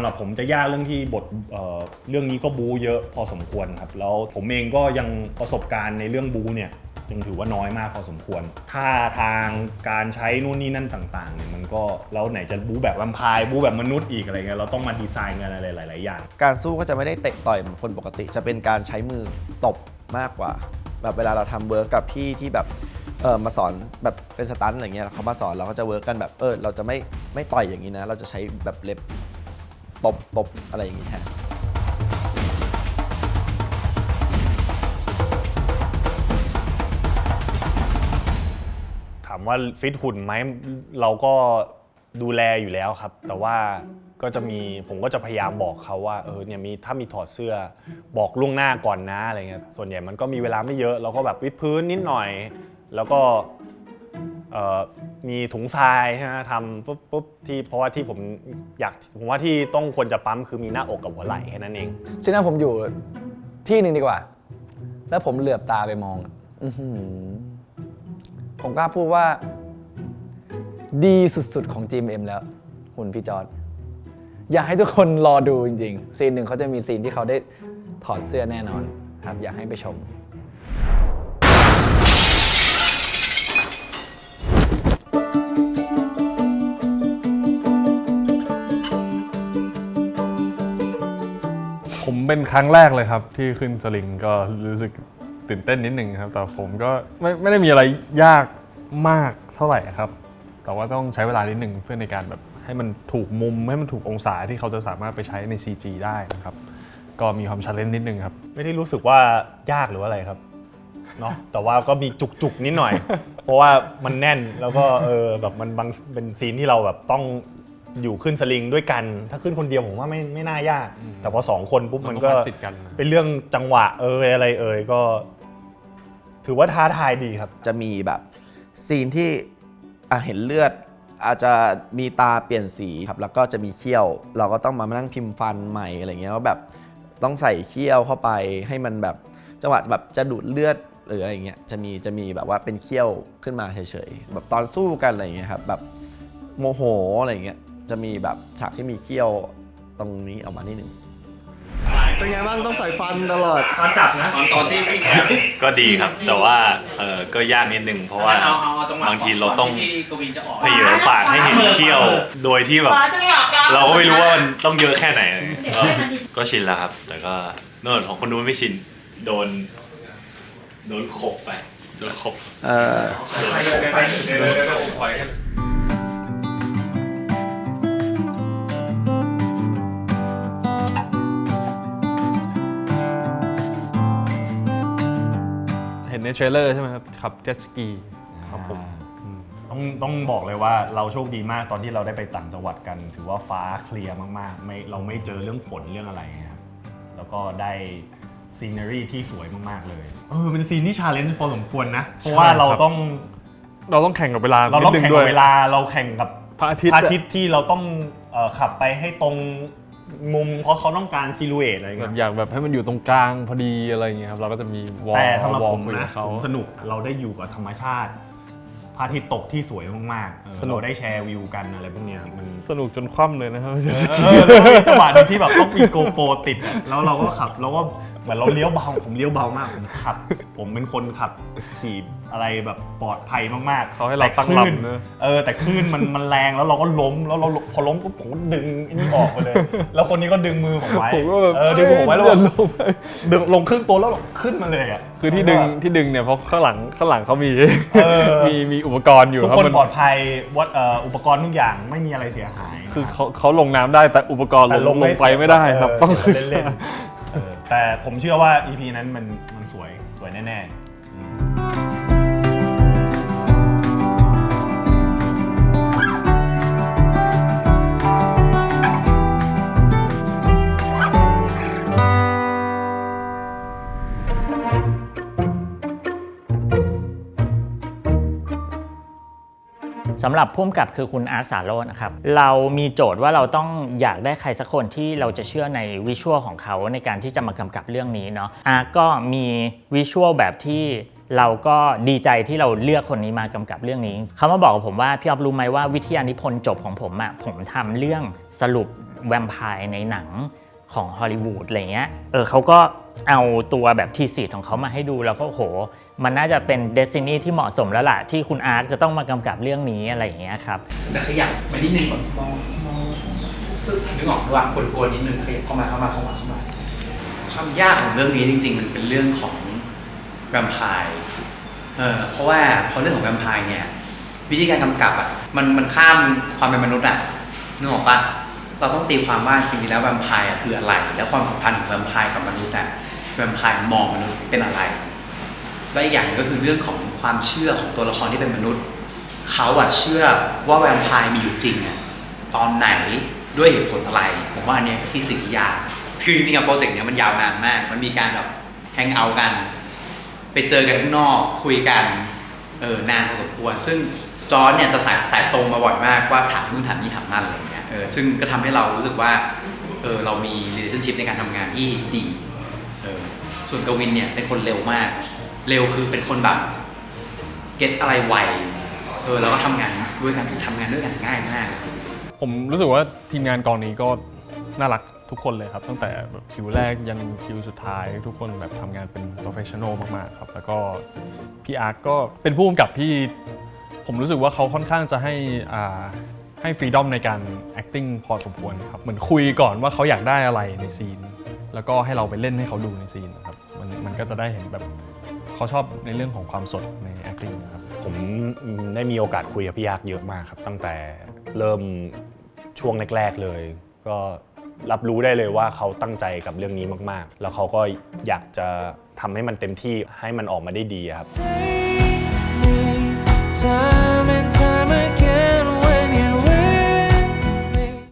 ำหรับผมจะยากเรื่องที่บทเรื่องนี้ก็บู๊เยอะพอสมควรครับแล้วผมเองก็ยังประสบการณ์ในเรื่องบู๊เนี่ยยังถือว่าน้อยมากพอสมควรท่าทางการใช้นู่นนี่นั่นต่างๆเนี่ยมันก็แล้วไหนจะบู๊แบบแวมไพร์บู๊แบบมนุษย์อีกอะไรเงี้ยเราต้องมาดีไซน์กันอะไรหลายๆอย่างการสู้ก็จะไม่ได้เตะต่อยเหมือนคนปกติจะเป็นการใช้มือตบมากกว่าแบบเวลาเราทำเวิร์กกับพี่ที่แบบมาสอนแบบเป็นสตันอะไรเงี้ยเขามาสอนเราก็จะเวิร์กกันแบบเราจะไม่ต่อยอย่างนี้นะเราจะใช้แบบเล็บตบอะไรอย่างนี้แทนถามว่าฟิตหุ่นไหมเราก็ดูแลอยู่แล้วครับแต่ว่าก็จะมีผมก็จะพยายามบอกเขาว่าเนี่ยถ้ามีถอดเสื้อบอกล่วงหน้าก่อนนะอะไรเงี้ยส่วนใหญ่มันก็มีเวลาไม่เยอะเราก็แบบวิดพื้นนิดหน่อยแล้วก็มีถุงทรายใช่ไหมทำปุ๊บที่เพราะว่าที่ผมว่าที่ต้องควรจะปั๊มคือมีหน้าอกกับหัวไหล่แค่นั้นเองฉะนั้นผมอยู่ที่หนึ่งดีกว่าแล้วผมเหลือบตาไปมองผมกล้าพูดว่าดีสุดๆของ GMM แล้วหุ่นพี่จอร์จอยากให้ทุกคนรอดูจริงๆซีนหนึ่งเขาจะมีซีนที่เขาได้ถอดเสื้อแน่นอนครับอยากให้ไปชมผมเป็นครั้งแรกเลยครับที่ขึ้นสลิงก็รู้สึกตื่นเต้นนิดนึงครับแต่ผมก็ไม่ได้มีอะไรยากมากเท่าไหร่ครับแต่ว่าต้องใช้เวลานิดนึงเพื่อในการแบบให้มันถูกมุมให้มันถูกองศาที่เขาจะสามารถไปใช้ใน CG ได้นะครับก็มีความชันเลนนิดนึงครับไม่ได้รู้สึกว่ายากหรือว่าอะไรครับเนาะแต่ว่าก็มีจุกนิดหน่อย เพราะว่ามันแน่นแล้วก็แบบมันบางเป็นซีนที่เราแบบต้องอยู่ขึ้นสลิงด้วยกันถ้าขึ้นคนเดียวผมว่าไม่น่ายากแต่พอ2 คนปุ๊บมันก็เป็นเรื่องจังหวะอะไรก็ถือว่าท้าทายดีครับจะมีแบบซีนที่เห็นเลือดอาจจะมีตาเปลี่ยนสีครับแล้วก็จะมีเขี้ยวเราก็ต้องมานั่งพิมพ์ฟันใหม่อะไรเงี้ยว่าแบบต้องใส่เขี้ยวเข้าไปให้มันแบบจังหวะแบบจะดูดเลือดหรืออะไรเงี้ยจะมีแบบว่าเป็นเขี้ยวขึ้นมาเฉยๆแบบตอนสู้กันอะไรเงี้ยครับแบบโมโหอะไรเงี้ยจะมีแบบฉากที่มีเขี้ยวตรงนี้ออกมานิดนึงเป็นไงบ้างต้องใส่ฟันตลอดตอนจับนะตอนที่พี่แขกก็ดีครับแต่ว่าก็ยากนิดนึงเพราะว่าบางทีเราต้องเผยปากให้เห็นเขี้ยวโดยที่แบบเราก็ไม่รู้ว่ามันต้องเยอะแค่ไหนก็ชินแล้วครับแต่ก็โน่นของคนนู้นไม่ชินโดนขบไปโดนขบเห็นในเทรลเลอร์ใช่ไหมครับขับเจ็ตสกีครับผมต้องบอกเลยว่าเราโชคดีมากตอนที่เราได้ไปต่างจังหวัดกันถือว่าฟ้าเคลียร์มากๆเราไม่เจอเรื่องฝนเรื่องอะไรครับแล้วก็ได้ซีนารีที่สวยมากๆเลยเป็นซีนที่ชาเลนจ์พอสมควรนะเพราะว่าเราต้องแข่งกับเวลาเราต้องแข่งกับเวลาเราแข่งกับพระอาทิตย์ที่เราต้องขับไปให้ตรงมุมเพราะเขาต้องการซิลูเอตอะไรเงี้ยอยากแบบให้มันอยู่ตรงกลางพอดีอะไรเงี้ยครับเราก็จะมีวอลแต่สำหรับผมนะผมสนุกเราได้อยู่กับธรรมชาติพระอาทิตย์ตกที่สวยมากๆเราได้แชร์วิวกันอะไรพวกนี้มันสนุกจนคว่ำเลยนะครับจังหวะที่แบบต้องมีโกโปรติดแล้วเราก็ขับเราก็เหมือนเราเลี้ยวเบาผมเลี้ยวเบามากผมเป็นคนขับขี่อะไรแบบปลอดภัยมากๆเขาให้เราตั้งลำนะแต่คลื่นมันแรงแล้วเราก็ล้มแล้วเราพอล้มปุ๊บผมก็ดึงอันนี้ออกไปเลยแล้วคนนี้ก็ดึงมือผมไว้ดึงผมไว้แล้วดึงลงครึ่งตัวแล้วขึ้นมาเลยอ่ะคือที่ดึงเนี่ยเพราะข้างหลังเขามีอุปกรณ์อยู่ทุกคนปลอดภัยวัดอุปกรณ์ทุกอย่างไม่มีอะไรเสียหายคือเขาลงน้ำได้แต่อุปกรณ์ลงไปไม่ได้ครับต้องขึ้นเล่นแต่ผมเชื่อว่า EP นั้นมันสวยแน่ๆสำหรับผู้กำกับคือคุณอาร์ค สาโรจน์นะครับเรามีโจทย์ว่าเราต้องอยากได้ใครสักคนที่เราจะเชื่อในวิชวลของเขาในการที่จะมากำกับเรื่องนี้เนาะอาร์คก็มีวิชวลแบบที่เราก็ดีใจที่เราเลือกคนนี้มากำกับเรื่องนี้เขามาบอกกับผมว่าพี่อ๊อฟรู้ไหมว่าวิทยานิพนธ์จบของผมผมทำเรื่องสรุป แวมไพร์ในหนังของฮอลลีวูดอะไรเงี้ยเขาก็เอาตัวแบบทีซีของเขามาให้ดูแล้วก็โหมันน่าจะเป็นเดสตินีที่เหมาะสมแล้วล่ะที่คุณอาร์คจะต้องมากำกับเรื่องนี้อะไรอย่างเงี้ยครับ แต่ขยับไปนิดนึงก่อนมองปึ๊บนึกออกวางกวนๆนิดนึงขยับเข้ามาความยากของเรื่องนี้จริงๆมันเป็นเรื่องของแวมไพร์เพราะว่าเรื่องของแวมไพร์เนี่ยวิธีการกำกับอ่ะมันข้ามความเป็นมนุษย์อ่ะนึกออกปะเราต้องตีความว่าจริงๆแล้วแวมไพร์อ่ะคืออะไรแล้วความสัมพันธ์ของแวมไพร์กับมนุษย์อ่ะแวมไพร์มองมนุษย์เป็นอะไรและอีกอย่างก็คือเรื่องของความเชื่อของตัวละครที่เป็นมนุษย์เขาอะเชื่อว่าแวมไพร์มีอยู่จริงอะตอนไหนด้วยเหตุผลอะไรผมว่าอันนี้ที่สิ่งที่ยากคือจริงๆโปรเจกต์เนี้ยมันยาวนานมากมันมีการแบบแฮงเอาท์กันไปเจอกันข้างนอกคุยกันนานพอสมควรซึ่งจอร์จเนี่ยจะสายตรงมาบ่อยมากว่าถามนู่นถามนี่ถามนั่นอะไรอย่างเงี้ยซึ่งก็ทำให้เรารู้สึกว่าเรามี relationship ในการทำงานที่ดีส่วนกวินเนี่ยเป็นคนเร็วมากเร็วคือเป็นคนแบบเก็ตอะไรไวแล้วก็ทำงานด้วยกันง่ายมาก ผมรู้สึกว่าทีมงานกองนี้ก็น่ารักทุกคนเลยครับตั้งแต่แบบคิวแรกยันคิวสุดท้ายทุกคนแบบทำงานเป็น professional มากๆครับแล้วก็พี่อาร์คก็เป็นผู้กำกับที่ผมรู้สึกว่าเขาค่อนข้างจะให้ฟรีดอมในการ acting พอสมควรครับเหมือนคุยก่อนว่าเขาอยากได้อะไรในซีนแล้วก็ให้เราไปเล่นให้เขาดูในซีนนะครับมันก็จะได้เห็นแบบเขาชอบในเรื่องของความสดใน acting นะครับ ผมได้มีโอกาสคุยกับพี่ยักษ์เยอะมากครับตั้งแต่เริ่มช่วงแรกๆเลยก็รับรู้ได้เลยว่าเขาตั้งใจกับเรื่องนี้มากๆแล้วเขาก็อยากจะทำให้มันเต็มที่ให้มันออกมาได้ดีครับ Say